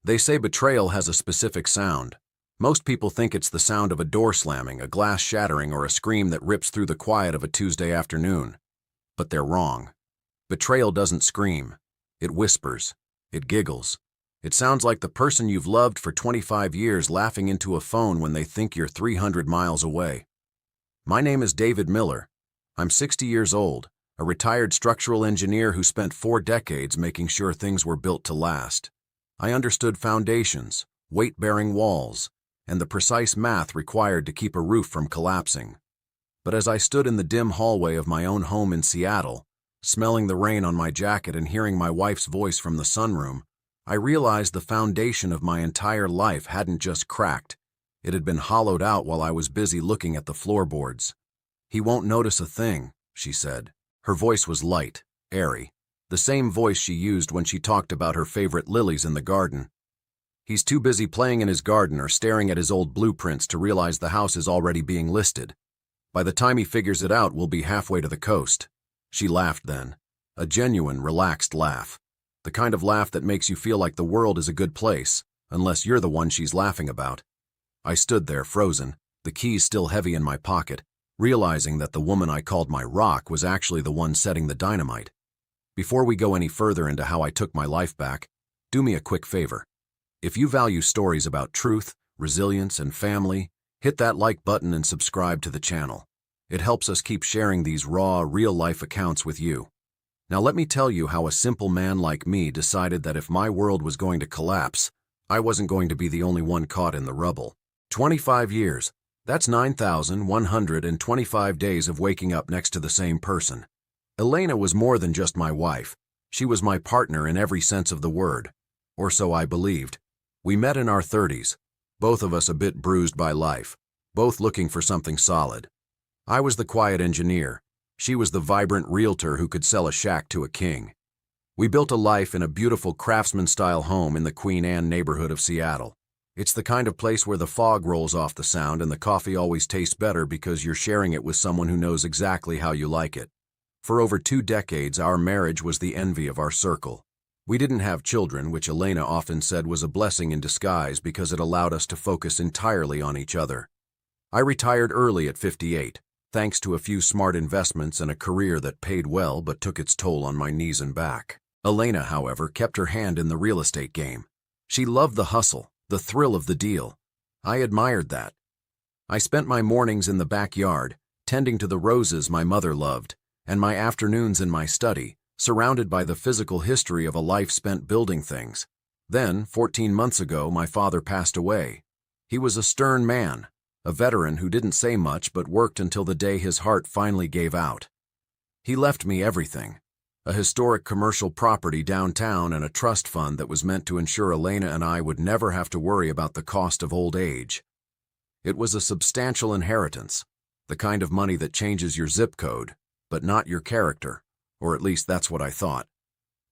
They say betrayal has a specific sound. Most people think it's the sound of a door slamming, a glass shattering, or a scream that rips through the quiet of a Tuesday afternoon. But they're wrong. Betrayal doesn't scream. It whispers. It giggles. It sounds like the person you've loved for 25 years laughing into a phone when they think you're 300 miles away. My name is David Miller. I'm 60 years old, a retired structural engineer who spent 4 decades making sure things were built to last. I understood foundations, weight-bearing walls, and the precise math required to keep a roof from collapsing. But as I stood in the dim hallway of my own home in Seattle, smelling the rain on my jacket and hearing my wife's voice from the sunroom, I realized the foundation of my entire life hadn't just cracked. It had been hollowed out while I was busy looking at the floorboards. "He won't notice a thing," she said. Her voice was light, airy, the same voice she used when she talked about her favorite lilies in the garden. "He's too busy playing in his garden or staring at his old blueprints to realize the house is already being listed. By the time he figures it out, we'll be halfway to the coast." She laughed then, a genuine, relaxed laugh, the kind of laugh that makes you feel like the world is a good place, unless you're the one she's laughing about. I stood there, frozen, the keys still heavy in my pocket, realizing that the woman I called my rock was actually the one setting the dynamite. Before we go any further into how I took my life back, do me a quick favor. If you value stories about truth, resilience, and family, hit that like button and subscribe to the channel. It helps us keep sharing these raw, real-life accounts with you. Now let me tell you how a simple man like me decided that if my world was going to collapse, I wasn't going to be the only one caught in the rubble. 25 years. That's 9,125 days of waking up next to the same person. Elena was more than just my wife. She was my partner in every sense of the word. Or so I believed. We met in our 30s, both of us a bit bruised by life, both looking for something solid. I was the quiet engineer. She was the vibrant realtor who could sell a shack to a king. We built a life in a beautiful craftsman-style home in the Queen Anne neighborhood of Seattle. It's the kind of place where the fog rolls off the sound and the coffee always tastes better because you're sharing it with someone who knows exactly how you like it. For over 2 decades, our marriage was the envy of our circle. We didn't have children, which Elena often said was a blessing in disguise because it allowed us to focus entirely on each other. I retired early at 58, thanks to a few smart investments and a career that paid well but took its toll on my knees and back. Elena, however, kept her hand in the real estate game. She loved the hustle, the thrill of the deal. I admired that. I spent my mornings in the backyard, tending to the roses my mother loved, and my afternoons in my study, surrounded by the physical history of a life spent building things. Then, 14 months ago, my father passed away. He was a stern man, a veteran who didn't say much but worked until the day his heart finally gave out. He left me everything: a historic commercial property downtown and a trust fund that was meant to ensure Elena and I would never have to worry about the cost of old age. It was a substantial inheritance, the kind of money that changes your zip code, but not your character. Or at least that's what I thought.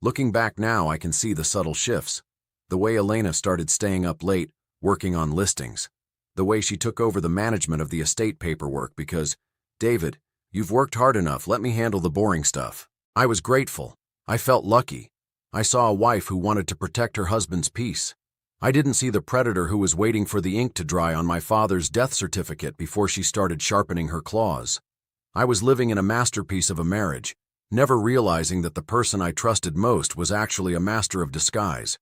Looking back now, I can see the subtle shifts. The way Elena started staying up late, working on listings. The way she took over the management of the estate paperwork because, "David, you've worked hard enough, let me handle the boring stuff." I was grateful. I felt lucky. I saw a wife who wanted to protect her husband's peace. I didn't see the predator who was waiting for the ink to dry on my father's death certificate before she started sharpening her claws. I was living in a masterpiece of a marriage, never realizing that the person I trusted most was actually a master of disguise.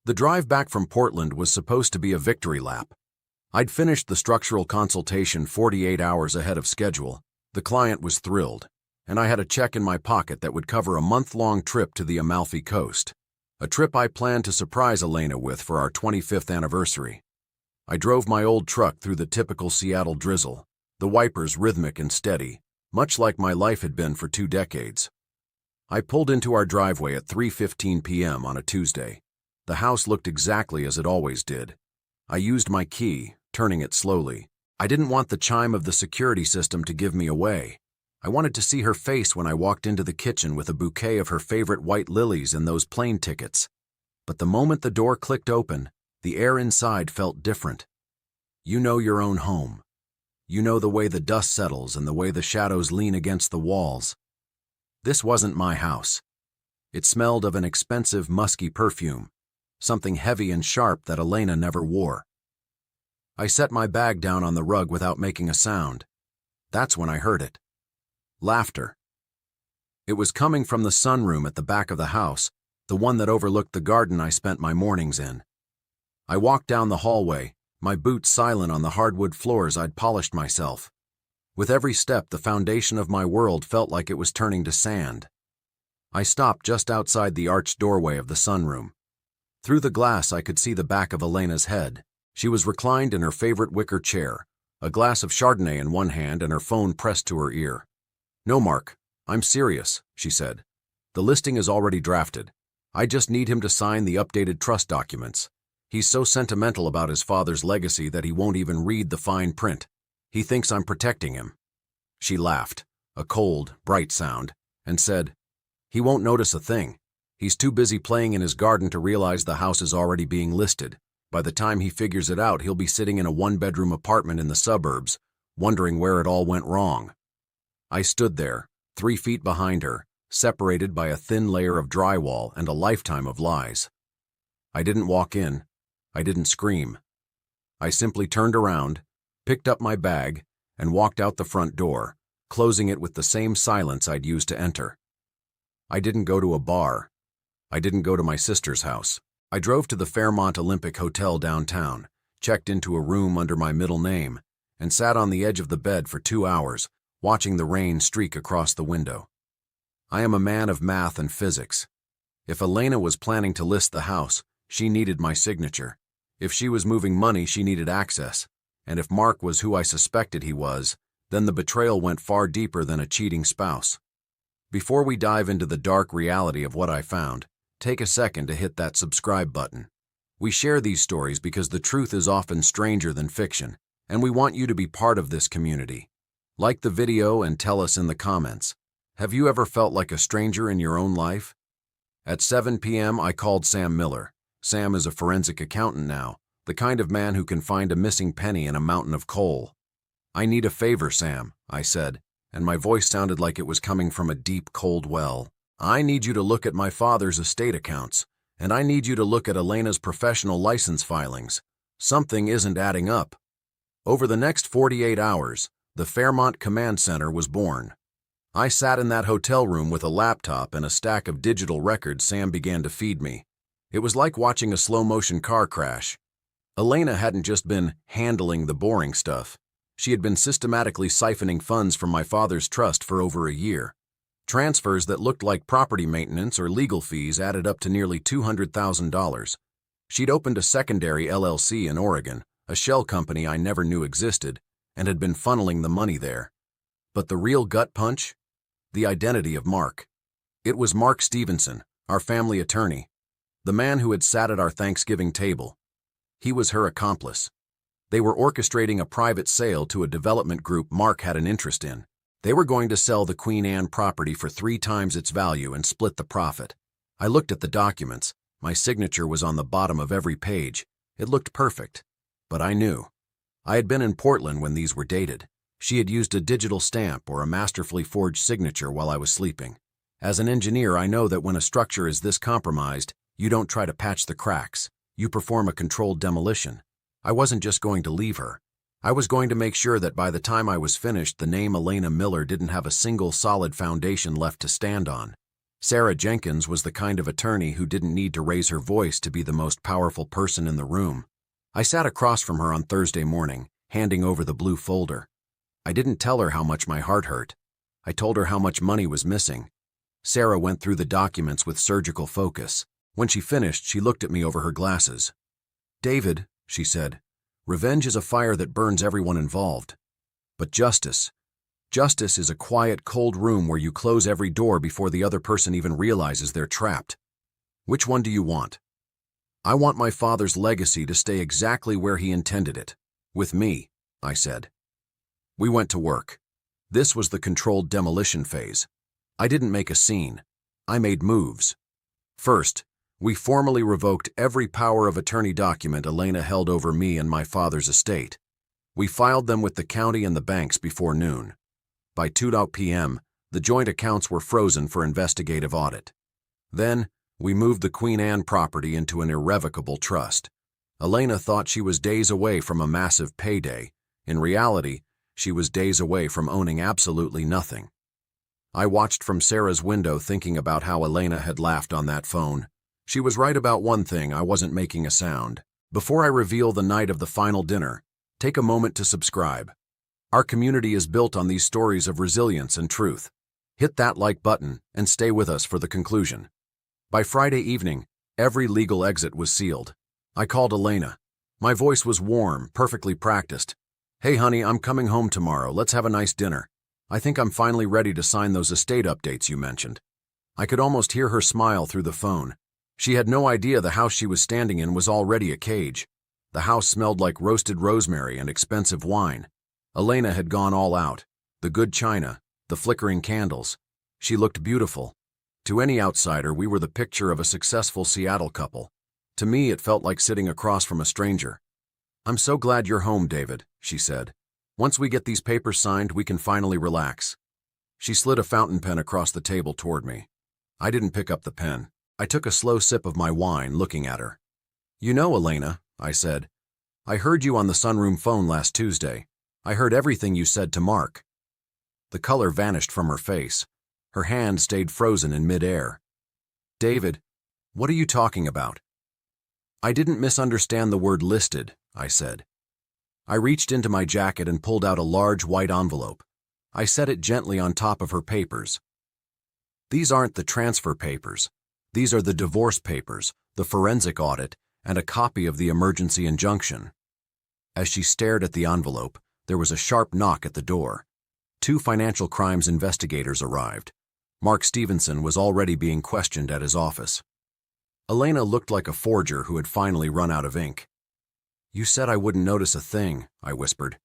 The drive back from Portland was supposed to be a victory lap. I'd finished the structural consultation 48 hours ahead of schedule. The client was thrilled, and I had a check in my pocket that would cover a month-long trip to the Amalfi Coast, a trip I planned to surprise Elena with for our 25th anniversary. I drove my old truck through the typical Seattle drizzle, the wipers rhythmic and steady, much like my life had been for 2 decades. I pulled into our driveway at 3:15 p.m. on a Tuesday. The house looked exactly as it always did. I used my key, turning it slowly. I didn't want the chime of the security system to give me away. I wanted to see her face when I walked into the kitchen with a bouquet of her favorite white lilies and those plane tickets. But the moment the door clicked open, the air inside felt different. You know your own home. You know the way the dust settles and the way the shadows lean against the walls. This wasn't my house. It smelled of an expensive, musky perfume, something heavy and sharp that Elena never wore. I set my bag down on the rug without making a sound. That's when I heard it. Laughter. It was coming from the sunroom at the back of the house, the one that overlooked the garden I spent my mornings in. I walked down the hallway, my boots silent on the hardwood floors I'd polished myself. With every step, the foundation of my world felt like it was turning to sand. I stopped just outside the arched doorway of the sunroom. Through the glass, I could see the back of Elena's head. She was reclined in her favorite wicker chair, a glass of Chardonnay in one hand and her phone pressed to her ear. "No, Mark, I'm serious," she said. "The listing is already drafted. I just need him to sign the updated trust documents. He's so sentimental about his father's legacy that he won't even read the fine print. He thinks I'm protecting him." She laughed, a cold, bright sound, and said, "He won't notice a thing. He's too busy playing in his garden to realize the house is already being listed. By the time he figures it out, he'll be sitting in a one-bedroom apartment in the suburbs, wondering where it all went wrong." I stood there, 3 feet behind her, separated by a thin layer of drywall and a lifetime of lies. I didn't walk in. I didn't scream. I simply turned around, picked up my bag, and walked out the front door, closing it with the same silence I'd used to enter. I didn't go to a bar. I didn't go to my sister's house. I drove to the Fairmont Olympic Hotel downtown, checked into a room under my middle name, and sat on the edge of the bed for 2 hours, watching the rain streak across the window. I am a man of math and physics. If Elena was planning to list the house, she needed my signature. If she was moving money, she needed access. And if Mark was who I suspected he was, then the betrayal went far deeper than a cheating spouse. Before we dive into the dark reality of what I found, take a second to hit that subscribe button. We share these stories because the truth is often stranger than fiction, and we want you to be part of this community. Like the video and tell us in the comments, have you ever felt like a stranger in your own life? At 7 p.m., I called Sam Miller. Sam is a forensic accountant now, the kind of man who can find a missing penny in a mountain of coal. "I need a favor, Sam," I said, and my voice sounded like it was coming from a deep, cold well. "I need you to look at my father's estate accounts, and I need you to look at Elena's professional license filings. Something isn't adding up." Over the next 48 hours, the Fairmont Command Center was born. I sat in that hotel room with a laptop and a stack of digital records Sam began to feed me. It was like watching a slow-motion car crash. Elena hadn't just been handling the boring stuff. She had been systematically siphoning funds from my father's trust for over a year. Transfers that looked like property maintenance or legal fees added up to nearly $200,000. She'd opened a secondary LLC in Oregon, a shell company I never knew existed, and had been funneling the money there. But the real gut punch? The identity of Mark. It was Mark Stevenson, our family attorney, the man who had sat at our Thanksgiving table. He was her accomplice. They were orchestrating a private sale to a development group Mark had an interest in. They were going to sell the Queen Anne property for 3 times its value and split the profit. I looked at the documents. My signature was on the bottom of every page. It looked perfect. But I knew. I had been in Portland when these were dated. She had used a digital stamp or a masterfully forged signature while I was sleeping. As an engineer, I know that when a structure is this compromised, you don't try to patch the cracks. You perform a controlled demolition. I wasn't just going to leave her. I was going to make sure that by the time I was finished, the name Elena Miller didn't have a single solid foundation left to stand on. Sarah Jenkins was the kind of attorney who didn't need to raise her voice to be the most powerful person in the room. I sat across from her on Thursday morning, handing over the blue folder. I didn't tell her how much my heart hurt. I told her how much money was missing. Sarah went through the documents with surgical focus. When she finished, she looked at me over her glasses. "David," she said, "revenge is a fire that burns everyone involved. But justice is a quiet, cold room where you close every door before the other person even realizes they're trapped. Which one do you want?" "I want my father's legacy to stay exactly where he intended it. With me," I said. We went to work. This was the controlled demolition phase. I didn't make a scene. I made moves. First, we formally revoked every power of attorney document Elena held over me and my father's estate. We filed them with the county and the banks before noon. By 2 p.m., the joint accounts were frozen for investigative audit. Then, We moved the Queen Anne property into an irrevocable trust. Elena thought she was days away from a massive payday. In reality, she was days away from owning absolutely nothing. I watched from Sarah's window thinking about how Elena had laughed on that phone. She was right about one thing: I wasn't making a sound. Before I reveal the night of the final dinner, take a moment to subscribe. Our community is built on these stories of resilience and truth. Hit that like button and stay with us for the conclusion. By Friday evening, every legal exit was sealed. I called Elena. My voice was warm, perfectly practiced. "Hey honey, I'm coming home tomorrow. Let's have a nice dinner. I think I'm finally ready to sign those estate updates you mentioned." I could almost hear her smile through the phone. She had no idea the house she was standing in was already a cage. The house smelled like roasted rosemary and expensive wine. Elena had gone all out. The good china, the flickering candles. She looked beautiful. To any outsider, we were the picture of a successful Seattle couple. To me, it felt like sitting across from a stranger. "I'm so glad you're home, David," she said. "Once we get these papers signed, we can finally relax." She slid a fountain pen across the table toward me. I didn't pick up the pen. I took a slow sip of my wine, looking at her. "You know, Elena," I said, "I heard you on the sunroom phone last Tuesday. I heard everything you said to Mark." The color vanished from her face. Her hand stayed frozen in midair. "David, what are you talking about?" "I didn't misunderstand the word listed," I said. I reached into my jacket and pulled out a large white envelope. I set it gently on top of her papers. "These aren't the transfer papers. These are the divorce papers, the forensic audit, and a copy of the emergency injunction." As she stared at the envelope, there was a sharp knock at the door. 2 financial crimes investigators arrived. Mark Stevenson was already being questioned at his office. Elena looked like a forger who had finally run out of ink. "You said I wouldn't notice a thing," I whispered.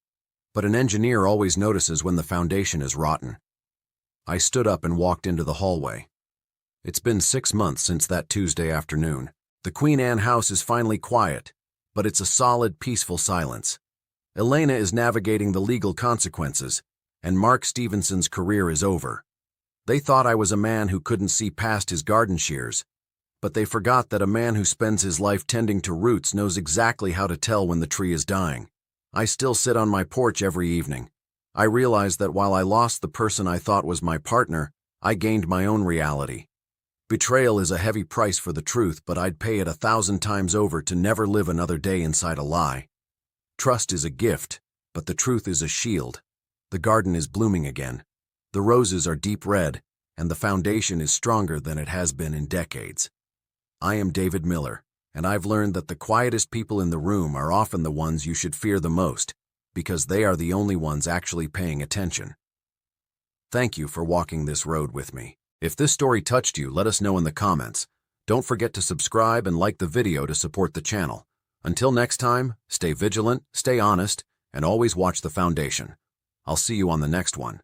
"But an engineer always notices when the foundation is rotten." I stood up and walked into the hallway. It's been 6 months since that Tuesday afternoon. The Queen Anne house is finally quiet, but it's a solid, peaceful silence. Elena is navigating the legal consequences, and Mark Stevenson's career is over. They thought I was a man who couldn't see past his garden shears, but they forgot that a man who spends his life tending to roots knows exactly how to tell when the tree is dying. I still sit on my porch every evening. I realize that while I lost the person I thought was my partner, I gained my own reality. Betrayal is a heavy price for the truth, but I'd pay it 1,000 times over to never live another day inside a lie. Trust is a gift, but the truth is a shield. The garden is blooming again. The roses are deep red, and the foundation is stronger than it has been in decades. I am David Miller, and I've learned that the quietest people in the room are often the ones you should fear the most, because they are the only ones actually paying attention. Thank you for walking this road with me. If this story touched you, let us know in the comments. Don't forget to subscribe and like the video to support the channel. Until next time, stay vigilant, stay honest, and always watch the foundation. I'll see you on the next one.